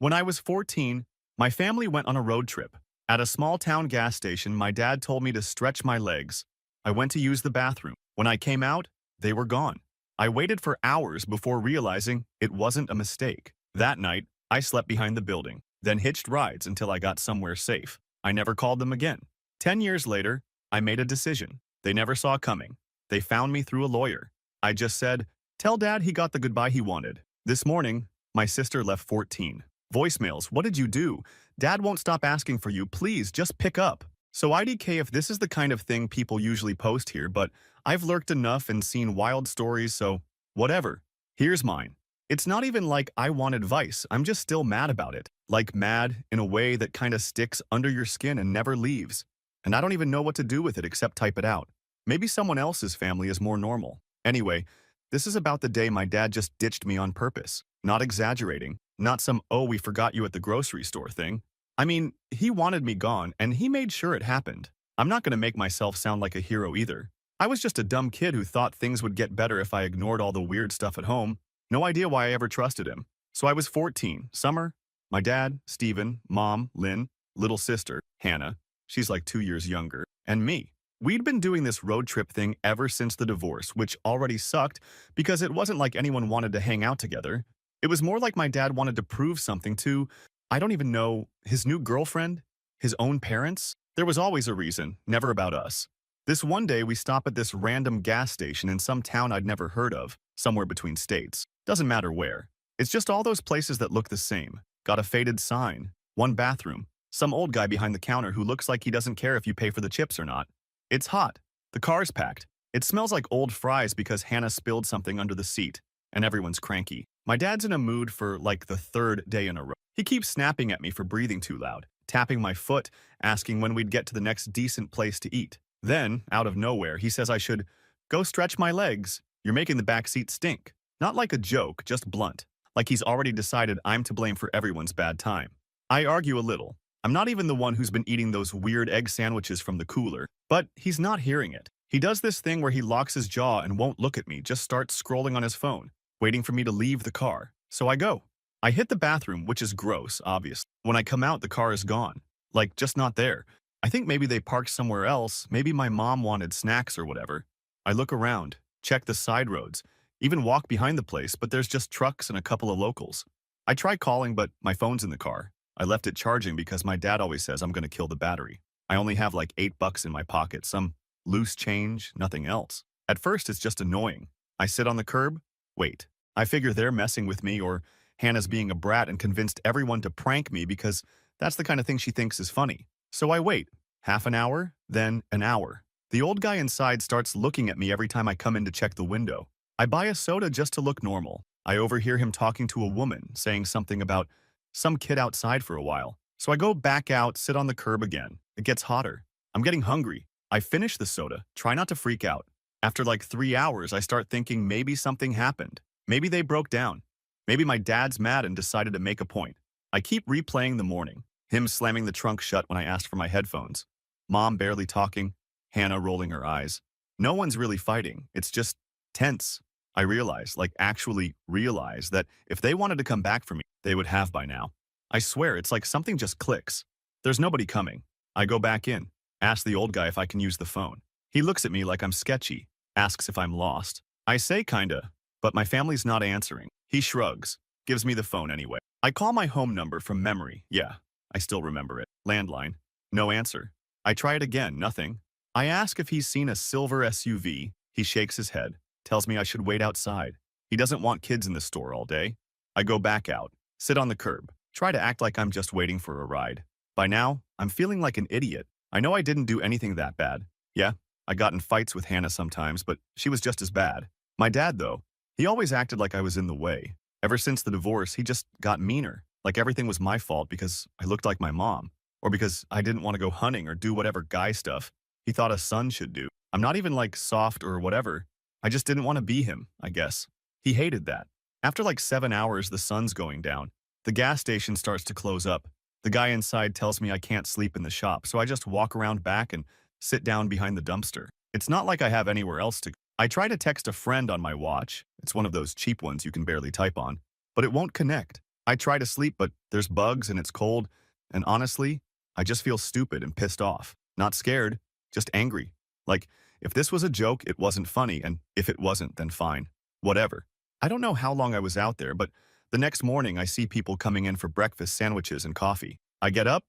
When I was 14, my family went on a road trip. At a small town gas station, my dad told me to stretch my legs. I went to use the bathroom. When I came out, they were gone. I waited for hours before realizing it wasn't a mistake. That night, I slept behind the building, then hitched rides until I got somewhere safe. I never called them again. 10 years later, I made a decision. They never saw coming. They found me through a lawyer. I just said, "Tell Dad he got the goodbye he wanted." This morning, my sister left 14 voicemails. "What did you do? Dad won't stop asking for you. Please, just pick up." So IDK if this is the kind of thing people usually post here, but I've lurked enough and seen wild stories, so whatever. Here's mine. It's not even like I want advice. I'm just still mad about it. Like mad in a way that kind of sticks under your skin and never leaves. And I don't even know what to do with it except type it out. Maybe someone else's family is more normal. Anyway, this is about the day my dad just ditched me on purpose. Not exaggerating. Not some, "oh, we forgot you at the grocery store" thing. I mean, he wanted me gone, and he made sure it happened. I'm not going to make myself sound like a hero either. I was just a dumb kid who thought things would get better if I ignored all the weird stuff at home. No idea why I ever trusted him. So I was 14. Summer. My dad, Steven, mom, Lynn, little sister, Hannah. She's like 2 years younger. And me. We'd been doing this road trip thing ever since the divorce, which already sucked because it wasn't like anyone wanted to hang out together. It was more like my dad wanted to prove something to, I don't even know, his new girlfriend? His own parents? There was always a reason, never about us. This one day we stop at this random gas station in some town I'd never heard of, somewhere between states. Doesn't matter where. It's just all those places that look the same. Got a faded sign, one bathroom, some old guy behind the counter who looks like he doesn't care if you pay for the chips or not. It's hot. The car's packed. It smells like old fries because Hannah spilled something under the seat, and everyone's cranky. My dad's in a mood for like the third day in a row. He keeps snapping at me for breathing too loud, tapping my foot, asking when we'd get to the next decent place to eat. Then, out of nowhere, he says I should go stretch my legs. You're making the back seat stink. Not like a joke, just blunt. Like he's already decided I'm to blame for everyone's bad time. I argue a little. I'm not even the one who's been eating those weird egg sandwiches from the cooler. But he's not hearing it. He does this thing where he locks his jaw and won't look at me, just starts scrolling on his phone, waiting for me to leave the car. So I go. I hit the bathroom, which is gross, obviously. When I come out, the car is gone. Like, just not there. I think maybe they parked somewhere else. Maybe my mom wanted snacks or whatever. I look around, check the side roads, even walk behind the place, but there's just trucks and a couple of locals. I try calling, but my phone's in the car. I left it charging because my dad always says I'm going to kill the battery. I only have like $8 in my pocket, some loose change, nothing else. At first, it's just annoying. I sit on the curb, wait. I figure they're messing with me or Hannah's being a brat and convinced everyone to prank me because that's the kind of thing she thinks is funny. So I wait. Half an hour, then an hour. The old guy inside starts looking at me every time I come in to check the window. I buy a soda just to look normal. I overhear him talking to a woman, saying something about some kid outside for a while. So I go back out, sit on the curb again. It gets hotter. I'm getting hungry. I finish the soda, try not to freak out. After like 3 hours, I start thinking maybe something happened. Maybe they broke down. Maybe my dad's mad and decided to make a point. I keep replaying the morning. Him slamming the trunk shut when I asked for my headphones. Mom barely talking. Hannah rolling her eyes. No one's really fighting. It's just tense. I realize, like actually realize, that if they wanted to come back for me, they would have by now. I swear, it's like something just clicks. There's nobody coming. I go back in, ask the old guy if I can use the phone. He looks at me like I'm sketchy, asks if I'm lost. I say kinda, but my family's not answering. He shrugs, gives me the phone anyway. I call my home number from memory. Yeah, I still remember it. Landline. No answer. I try it again, nothing. I ask if he's seen a silver SUV. He shakes his head, tells me I should wait outside. He doesn't want kids in the store all day. I go back out, sit on the curb, try to act like I'm just waiting for a ride. By now, I'm feeling like an idiot. I know I didn't do anything that bad. Yeah, I got in fights with Hannah sometimes, but she was just as bad. My dad, though, he always acted like I was in the way. Ever since the divorce, he just got meaner, like everything was my fault because I looked like my mom, or because I didn't want to go hunting or do whatever guy stuff he thought a son should do. I'm not even like soft or whatever. I just didn't want to be him, I guess. He hated that. After like 7 hours, the sun's going down. The gas station starts to close up. The guy inside tells me I can't sleep in the shop, so I just walk around back and sit down behind the dumpster. It's not like I have anywhere else to go. I try to text a friend on my watch. It's one of those cheap ones you can barely type on, but it won't connect. I try to sleep, but there's bugs and it's cold, and honestly, I just feel stupid and pissed off. Not scared, just angry. Like, if this was a joke, it wasn't funny, and if it wasn't, then fine. Whatever. I don't know how long I was out there, but the next morning I see people coming in for breakfast sandwiches and coffee. I get up,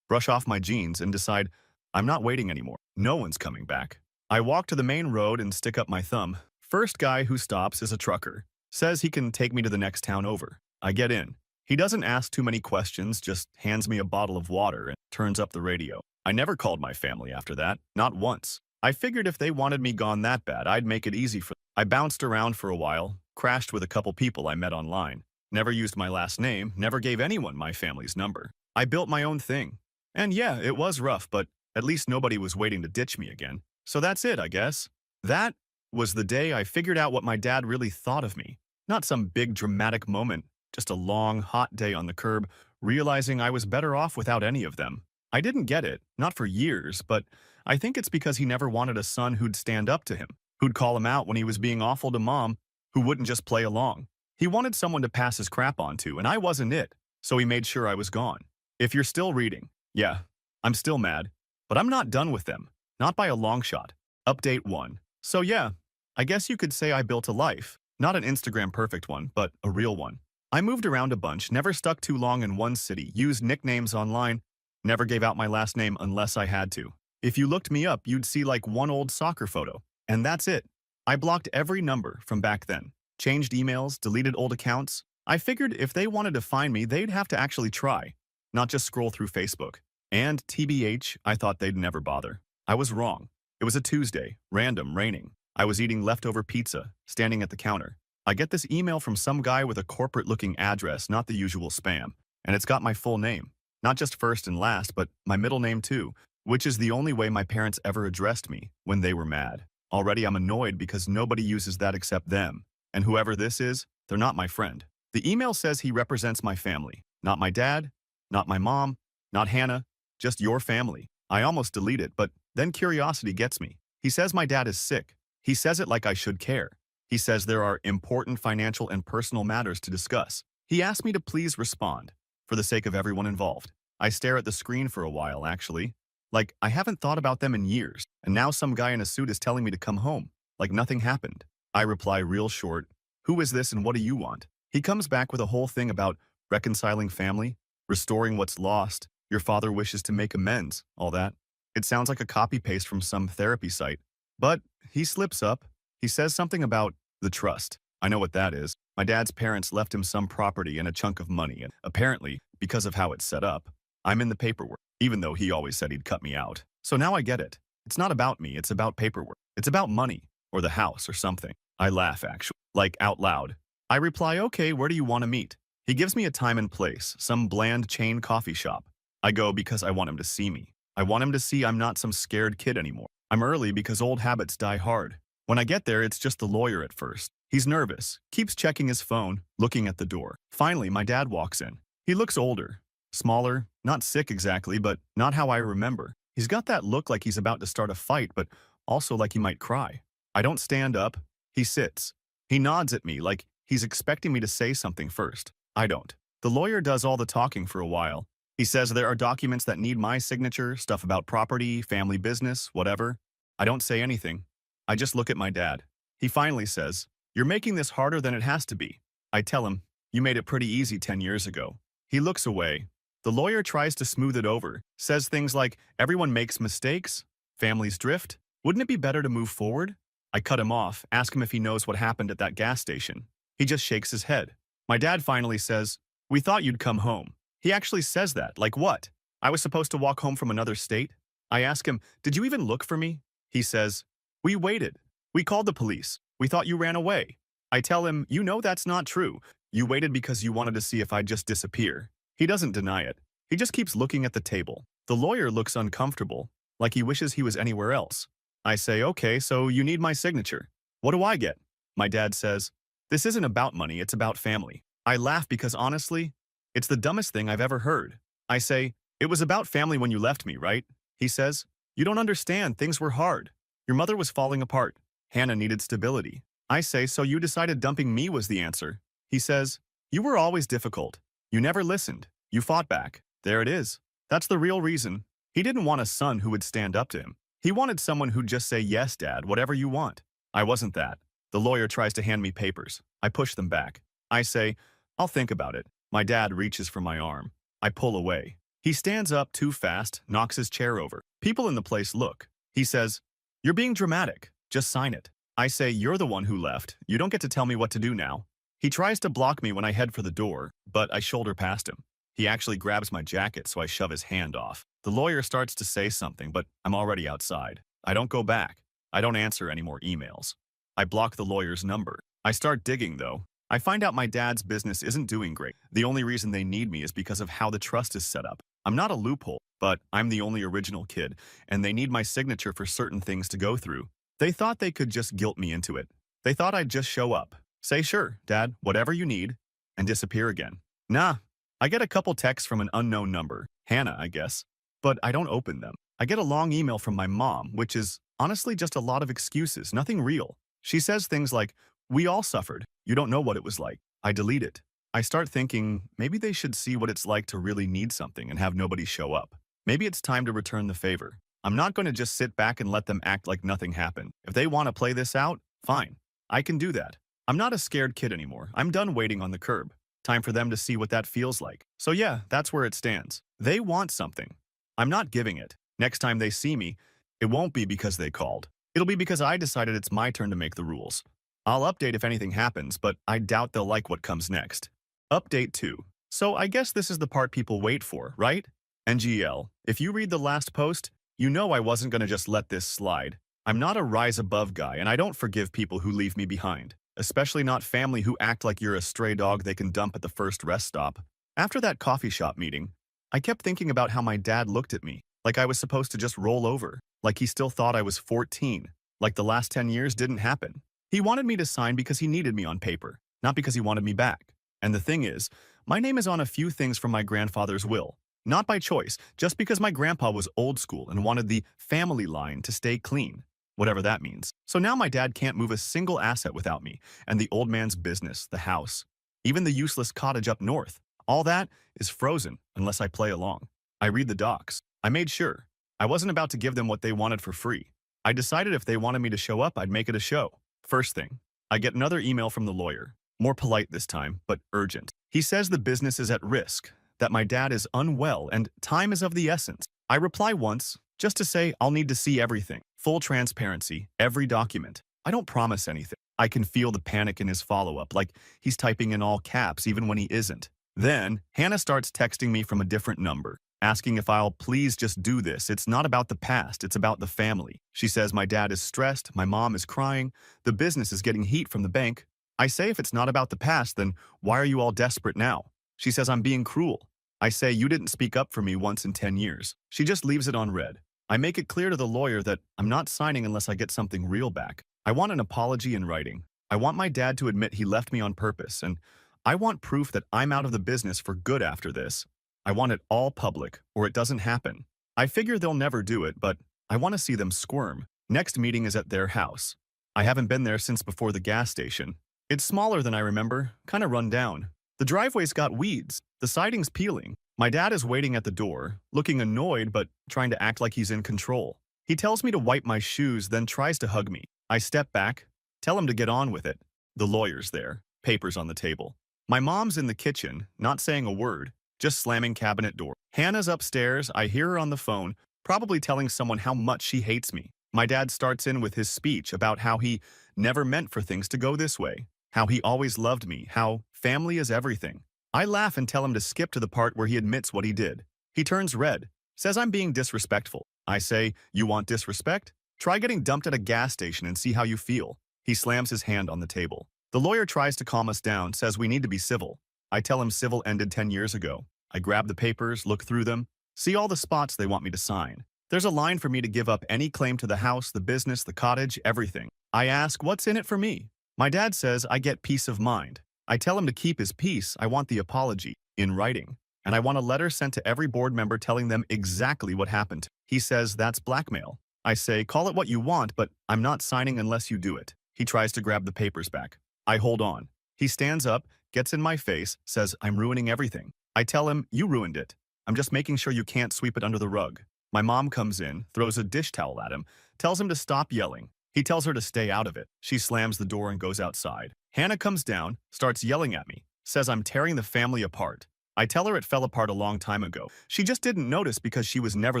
brush off my jeans, and decide I'm not waiting anymore. No one's coming back. I walk to the main road and stick up my thumb. First guy who stops is a trucker. Says he can take me to the next town over. I get in. He doesn't ask too many questions, just hands me a bottle of water and turns up the radio. I never called my family after that, not once. I figured if they wanted me gone that bad, I'd make it easy for them. I bounced around for a while, crashed with a couple people I met online. Never used my last name, never gave anyone my family's number. I built my own thing. And yeah, it was rough, but at least nobody was waiting to ditch me again. So that's it, I guess. That was the day I figured out what my dad really thought of me. Not some big dramatic moment, just a long, hot day on the curb, realizing I was better off without any of them. I didn't get it, not for years, but I think it's because he never wanted a son who'd stand up to him, who'd call him out when he was being awful to mom, who wouldn't just play along. He wanted someone to pass his crap on to, and I wasn't it, so he made sure I was gone. If you're still reading, yeah, I'm still mad, but I'm not done with them. Not by a long shot. Update 1. So yeah, I guess you could say I built a life. Not an Instagram perfect one, but a real one. I moved around a bunch, never stuck too long in one city, used nicknames online, never gave out my last name unless I had to. If you looked me up, you'd see like one old soccer photo. And that's it. I blocked every number from back then. Changed emails, deleted old accounts. I figured if they wanted to find me, they'd have to actually try, not just scroll through Facebook. And TBH, I thought they'd never bother. I was wrong. It was a Tuesday, random, raining. I was eating leftover pizza, standing at the counter. I get this email from some guy with a corporate-looking address, not the usual spam. And it's got my full name. Not just first and last, but my middle name too, which is the only way my parents ever addressed me when they were mad. Already I'm annoyed because nobody uses that except them. And whoever this is, they're not my friend. The email says he represents my family. Not my dad, not my mom, not Hannah, just your family. I almost delete it, but then curiosity gets me. He says my dad is sick. He says it like I should care. He says there are important financial and personal matters to discuss. He asked me to please respond, for the sake of everyone involved. I stare at the screen for a while, actually. Like, I haven't thought about them in years, and now some guy in a suit is telling me to come home, like nothing happened. I reply real short, "Who is this and what do you want?" He comes back with a whole thing about reconciling family, restoring what's lost, your father wishes to make amends, all that. It sounds like a copy-paste from some therapy site. But he slips up. He says something about the trust. I know what that is. My dad's parents left him some property and a chunk of money, and apparently, because of how it's set up, I'm in the paperwork, even though he always said he'd cut me out. So now I get it. It's not about me, it's about paperwork. It's about money, or the house, or something. I laugh, actually, like out loud. I reply, "Okay, where do you want to meet?" He gives me a time and place, some bland chain coffee shop. I go because I want him to see me. I want him to see I'm not some scared kid anymore. I'm early because old habits die hard. When I get there, it's just the lawyer at first. He's nervous, keeps checking his phone, looking at the door. Finally, my dad walks in. He looks older, smaller, not sick exactly, but not how I remember. He's got that look like he's about to start a fight, but also like he might cry. I don't stand up. He sits. He nods at me like he's expecting me to say something first. I don't. The lawyer does all the talking for a while. He says there are documents that need my signature, stuff about property, family business, whatever. I don't say anything. I just look at my dad. He finally says, "You're making this harder than it has to be." I tell him, "You made it pretty easy 10 years ago." He looks away. The lawyer tries to smooth it over, says things like, "Everyone makes mistakes, families drift. Wouldn't it be better to move forward?" I cut him off, ask him if he knows what happened at that gas station. He just shakes his head. My dad finally says, "We thought you'd come home." He actually says that, like what? I was supposed to walk home from another state? I ask him, "Did you even look for me?" He says, "We waited. We called the police. We thought you ran away." I tell him, "You know that's not true. You waited because you wanted to see if I'd just disappear." He doesn't deny it. He just keeps looking at the table. The lawyer looks uncomfortable, like he wishes he was anywhere else. I say, "Okay, so you need my signature. What do I get?" My dad says, "This isn't about money, it's about family." I laugh because honestly, it's the dumbest thing I've ever heard. I say, "It was about family when you left me, right?" He says, "You don't understand, things were hard. Your mother was falling apart. Hannah needed stability." I say, "So you decided dumping me was the answer?" He says, "You were always difficult. You never listened. You fought back. There it is. That's the real reason. He didn't want a son who would stand up to him. He wanted someone who'd just say, yes, Dad, whatever you want. I wasn't that. The lawyer tries to hand me papers. I push them back. I say, I'll think about it. My dad reaches for my arm. I pull away. He stands up too fast, knocks his chair over. People in the place look. He says, you're being dramatic. Just sign it. I say, you're the one who left. You don't get to tell me what to do now. He tries to block me when I head for the door, but I shoulder past him. He actually grabs my jacket, so I shove his hand off. The lawyer starts to say something, but I'm already outside. I don't go back. I don't answer any more emails. I block the lawyer's number. I start digging, though. I find out my dad's business isn't doing great. The only reason they need me is because of how the trust is set up. I'm not a loophole, but I'm the only original kid, and they need my signature for certain things to go through. They thought they could just guilt me into it. They thought I'd just show up, say, sure, Dad, whatever you need, and disappear again. Nah, I get a couple texts from an unknown number, Hannah, I guess, but I don't open them. I get a long email from my mom, which is honestly just a lot of excuses, nothing real. She says things like, we all suffered. You don't know what it was like. I delete it. I start thinking maybe they should see what it's like to really need something and have nobody show up. Maybe it's time to return the favor. I'm not going to just sit back and let them act like nothing happened. If they want to play this out, fine. I can do that. I'm not a scared kid anymore. I'm done waiting on the curb. Time for them to see what that feels like. So yeah, that's where it stands. They want something. I'm not giving it. Next time they see me, it won't be because they called. It'll be because I decided it's my turn to make the rules. I'll update if anything happens, but I doubt they'll like what comes next. Update 2. So I guess this is the part people wait for, right? NGL, if you read the last post, you know I wasn't going to just let this slide. I'm not a rise above guy, and I don't forgive people who leave me behind, especially not family who act like you're a stray dog they can dump at the first rest stop. After that coffee shop meeting, I kept thinking about how my dad looked at me, like I was supposed to just roll over, like he still thought I was 14, like the last 10 years didn't happen. He wanted me to sign because he needed me on paper, not because he wanted me back. And the thing is, my name is on a few things from my grandfather's will. Not by choice, just because my grandpa was old school and wanted the family line to stay clean, whatever that means. So now my dad can't move a single asset without me, and the old man's business, the house, even the useless cottage up north, all that is frozen unless I play along. I read the docs. I made sure. I wasn't about to give them what they wanted for free. I decided if they wanted me to show up, I'd make it a show. First thing, I get another email from the lawyer. More polite this time, but urgent. He says the business is at risk, that my dad is unwell, and time is of the essence. I reply once, just to say I'll need to see everything. Full transparency, every document. I don't promise anything. I can feel the panic in his follow-up, like he's typing in all caps even when he isn't. Then, Hannah starts texting me from a different number, asking if I'll please just do this. It's not about the past, it's about the family. She says my dad is stressed, my mom is crying, the business is getting heat from the bank. I say if it's not about the past, then why are you all desperate now? She says I'm being cruel. I say you didn't speak up for me once in 10 years. She just leaves it on red. I make it clear to the lawyer that I'm not signing unless I get something real back. I want an apology in writing. I want my dad to admit he left me on purpose, and I want proof that I'm out of the business for good after this. I want it all public, or it doesn't happen. I figure they'll never do it, but I want to see them squirm. Next meeting is at their house. I haven't been there since before the gas station. It's smaller than I remember, kind of run down. The driveway's got weeds, the siding's peeling. My dad is waiting at the door, looking annoyed but trying to act like he's in control. He tells me to wipe my shoes, then tries to hug me. I step back, tell him to get on with it. The lawyer's there, papers on the table. My mom's in the kitchen, not saying a word, just slamming cabinet door. Hannah's upstairs, I hear her on the phone, probably telling someone how much she hates me. My dad starts in with his speech about how he never meant for things to go this way, how he always loved me, how family is everything. I laugh and tell him to skip to the part where he admits what he did. He turns red, says I'm being disrespectful. I say, you want disrespect? Try getting dumped at a gas station and see how you feel. He slams his hand on the table. The lawyer tries to calm us down, says we need to be civil. I tell him civil ended 10 years ago. I grab the papers, look through them, see all the spots they want me to sign. There's a line for me to give up any claim to the house, the business, the cottage, everything. I ask, what's in it for me? My dad says I get peace of mind. I tell him to keep his peace. I want the apology in writing. And I want a letter sent to every board member telling them exactly what happened. He says that's blackmail. I say, call it what you want, but I'm not signing unless you do it. He tries to grab the papers back. I hold on. He stands up, gets in my face, says I'm ruining everything. I tell him, you ruined it. I'm just making sure you can't sweep it under the rug. My mom comes in, throws a dish towel at him, tells him to stop yelling. He tells her to stay out of it. She slams the door and goes outside. Hannah comes down, starts yelling at me, says I'm tearing the family apart. I tell her it fell apart a long time ago. She just didn't notice because she was never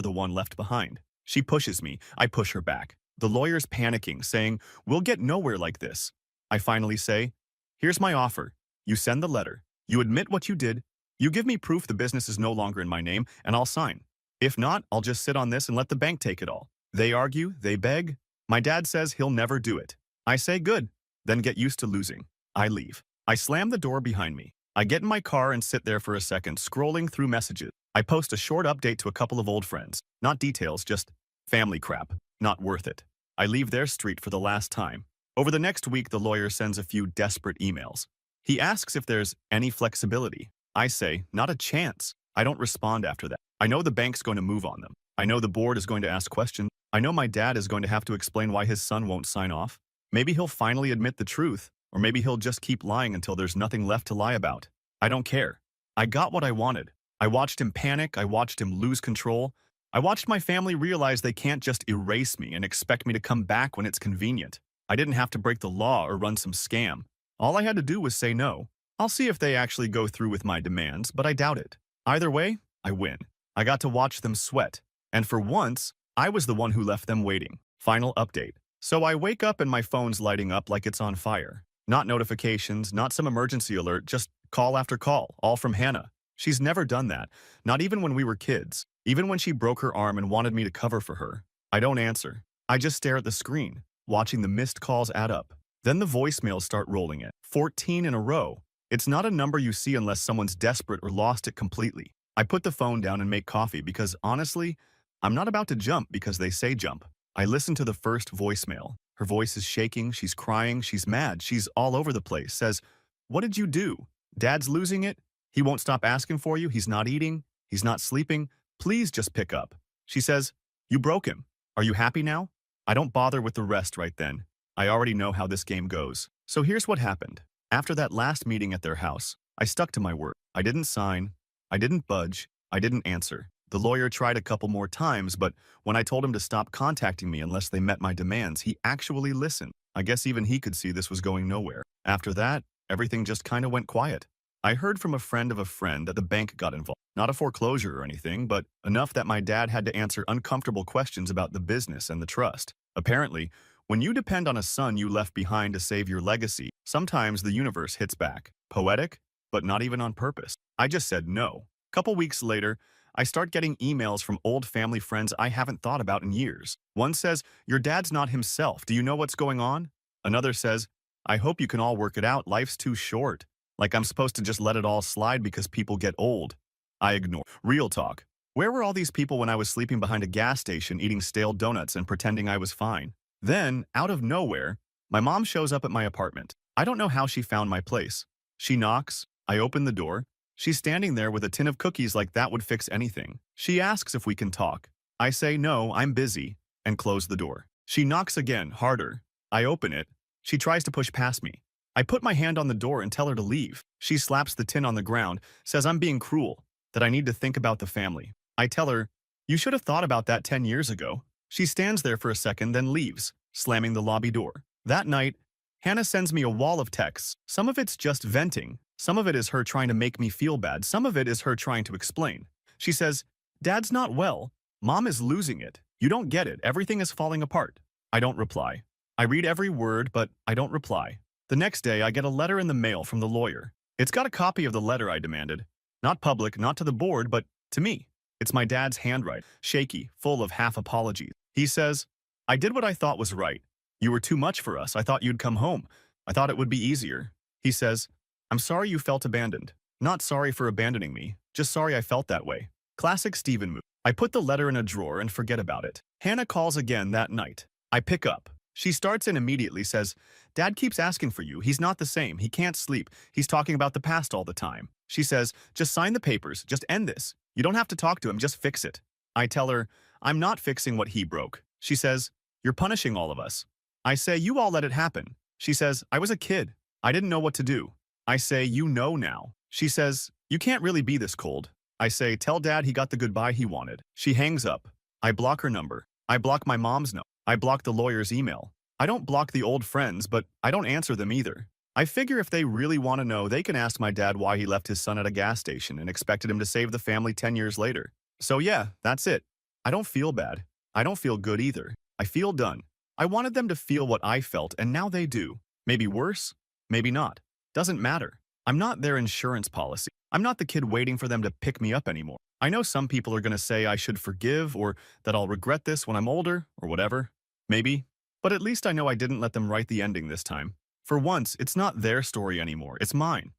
the one left behind. She pushes me. I push her back. The lawyer's panicking, saying, we'll get nowhere like this. I finally say, here's my offer. You send the letter. You admit what you did. You give me proof the business is no longer in my name, and I'll sign. If not, I'll just sit on this and let the bank take it all. They argue, they beg. My dad says he'll never do it. I say good, then get used to losing. I leave. I slam the door behind me. I get in my car and sit there for a second, scrolling through messages. I post a short update to a couple of old friends. Not details, just family crap. Not worth it. I leave their street for the last time. Over the next week, the lawyer sends a few desperate emails. He asks if there's any flexibility. I say, not a chance. I don't respond after that. I know the bank's going to move on them. I know the board is going to ask questions. I know my dad is going to have to explain why his son won't sign off. Maybe he'll finally admit the truth, or maybe he'll just keep lying until there's nothing left to lie about. I don't care. I got what I wanted. I watched him panic. I watched him lose control. I watched my family realize they can't just erase me and expect me to come back when it's convenient. I didn't have to break the law or run some scam. All I had to do was say no. I'll see if they actually go through with my demands, but I doubt it. Either way, I win. I got to watch them sweat. And for once, I was the one who left them waiting. Final update. So I wake up and my phone's lighting up like it's on fire. Not notifications, not some emergency alert, just call after call, all from Hannah. She's never done that, not even when we were kids, even when she broke her arm and wanted me to cover for her. I don't answer. I just stare at the screen, watching the missed calls add up. Then the voicemails start rolling in, 14 in a row. It's not a number you see unless someone's desperate or lost it completely. I put the phone down and make coffee because, honestly, I'm not about to jump because they say jump. I listen to the first voicemail. Her voice is shaking, she's crying, she's mad, she's all over the place, says, what did you do? Dad's losing it? He won't stop asking for you, he's not eating, he's not sleeping. Please just pick up. She says, you broke him. Are you happy now? I don't bother with the rest right then. I already know how this game goes. So here's what happened. After that last meeting at their house, I stuck to my word. I didn't sign. I didn't budge. I didn't answer. The lawyer tried a couple more times, but when I told him to stop contacting me unless they met my demands, he actually listened. I guess even he could see this was going nowhere. After that, everything just kind of went quiet. I heard from a friend of a friend that the bank got involved. Not a foreclosure or anything, but enough that my dad had to answer uncomfortable questions about the business and the trust. Apparently, when you depend on a son you left behind to save your legacy, sometimes the universe hits back. Poetic, but not even on purpose. I just said no. Couple weeks later, I start getting emails from old family friends I haven't thought about in years. One says, your dad's not himself. Do you know what's going on? Another says, I hope you can all work it out. Life's too short. Like I'm supposed to just let it all slide because people get old. I ignore. Real talk. Where were all these people when I was sleeping behind a gas station eating stale donuts and pretending I was fine? Then, out of nowhere, my mom shows up at my apartment. I don't know how she found my place. She knocks. I open the door. She's standing there with a tin of cookies like that would fix anything. She asks if we can talk. I say no, I'm busy, and close the door. She knocks again, harder. I open it. She tries to push past me. I put my hand on the door and tell her to leave. She slaps the tin on the ground, says I'm being cruel, that I need to think about the family. I tell her, you should have thought about that 10 years ago. She stands there for a second, then leaves, slamming the lobby door. That night, Hannah sends me a wall of texts. Some of it's just venting. Some of it is her trying to make me feel bad. Some of it is her trying to explain. She says, Dad's not well. Mom is losing it. You don't get it. Everything is falling apart. I don't reply. I read every word, but I don't reply. The next day, I get a letter in the mail from the lawyer. It's got a copy of the letter I demanded. Not public, not to the board, but to me. It's my dad's handwriting, shaky, full of half apologies. He says, I did what I thought was right. You were too much for us. I thought you'd come home. I thought it would be easier. He says, I'm sorry you felt abandoned. Not sorry for abandoning me, just sorry I felt that way. Classic Stephen move. I put the letter in a drawer and forget about it. Hannah calls again that night. I pick up. She starts and immediately says, Dad keeps asking for you. He's not the same. He can't sleep. He's talking about the past all the time. She says, just sign the papers. Just end this. You don't have to talk to him. Just fix it. I tell her, I'm not fixing what he broke. She says, you're punishing all of us. I say, you all let it happen. She says, I was a kid. I didn't know what to do. I say, you know now. She says, you can't really be this cold. I say, tell dad he got the goodbye he wanted. She hangs up. I block her number. I block my mom's note. I block the lawyer's email. I don't block the old friends, but I don't answer them either. I figure if they really want to know, they can ask my dad why he left his son at a gas station and expected him to save the family 10 years later. So yeah, that's it. I don't feel bad. I don't feel good either. I feel done. I wanted them to feel what I felt, and now they do. Maybe worse, maybe not. Doesn't matter. I'm not their insurance policy. I'm not the kid waiting for them to pick me up anymore. I know some people are going to say I should forgive or that I'll regret this when I'm older or whatever. Maybe. But at least I know I didn't let them write the ending this time. For once, it's not their story anymore. It's mine.